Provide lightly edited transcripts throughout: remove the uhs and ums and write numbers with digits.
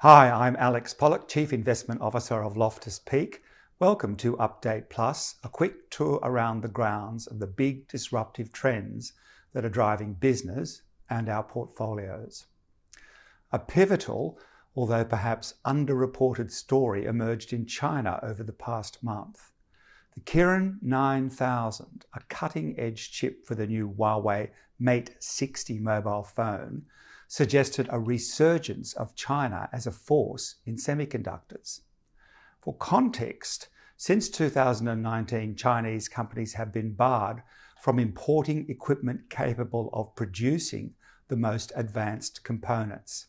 Hi, I'm Alex Pollock, Chief Investment Officer of Loftus Peak. Welcome to Update Plus, a quick tour around the grounds of the big disruptive trends that are driving business and our portfolios. A pivotal, although perhaps underreported story emerged in China over the past month. The Kirin 9000, a cutting-edge chip for the new Huawei Mate 60 mobile phone, suggested a resurgence of China as a force in semiconductors. For context, since 2019, Chinese companies have been barred from importing equipment capable of producing the most advanced components.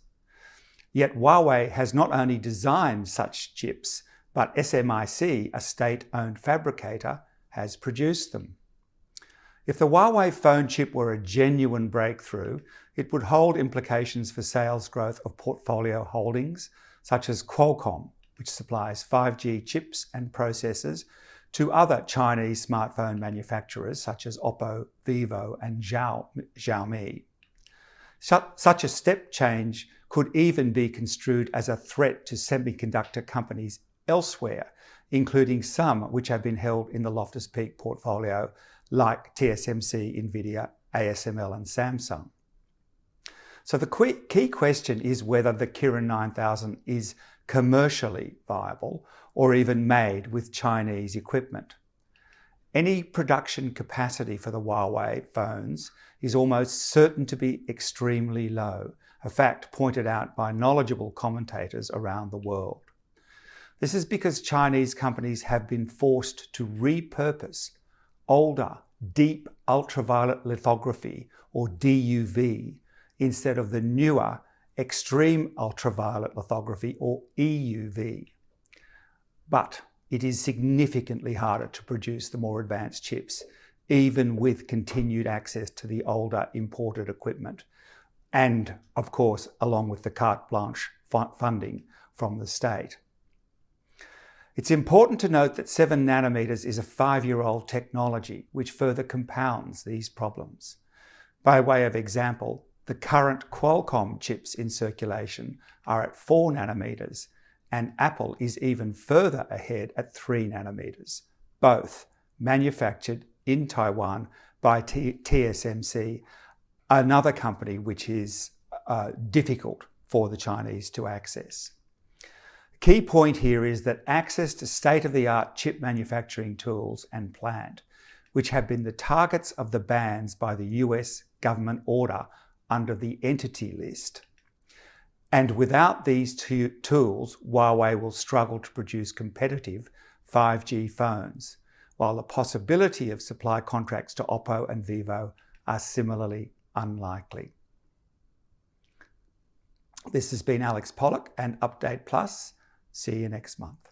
Yet Huawei has not only designed such chips, but SMIC, a state-owned fabricator, has produced them. If the Huawei phone chip were a genuine breakthrough, it would hold implications for sales growth of portfolio holdings such as Qualcomm, which supplies 5G chips and processors to other Chinese smartphone manufacturers such as Oppo, Vivo and Xiaomi. Such a step change could even be construed as a threat to semiconductor companies elsewhere, including some which have been held in the Loftus Peak portfolio like TSMC, Nvidia, ASML and Samsung. So the key question is whether the Kirin 9000 is commercially viable or even made with Chinese equipment. Any production capacity for the Huawei phones is almost certain to be extremely low, a fact pointed out by knowledgeable commentators around the world. This is because Chinese companies have been forced to repurpose older, deep ultraviolet lithography, or DUV, instead of the newer, extreme ultraviolet lithography, or EUV. But it is significantly harder to produce the more advanced chips, even with continued access to the older imported equipment, and, of course, along with the carte blanche funding from the state. It's important to note that 7 nanometers is a 5-year-old technology, which further compounds these problems. By way of example, the current Qualcomm chips in circulation are at 4 nanometers, and Apple is even further ahead at 3 nanometers, both manufactured in Taiwan by TSMC, another company which is difficult for the Chinese to access. Key point here is that access to state-of-the-art chip manufacturing tools and plant, which have been the targets of the bans by the US government order under the Entity List. And without these tools, Huawei will struggle to produce competitive 5G phones, while the possibility of supply contracts to Oppo and Vivo are similarly unlikely. This has been Alex Pollock and Update Plus. See you next month.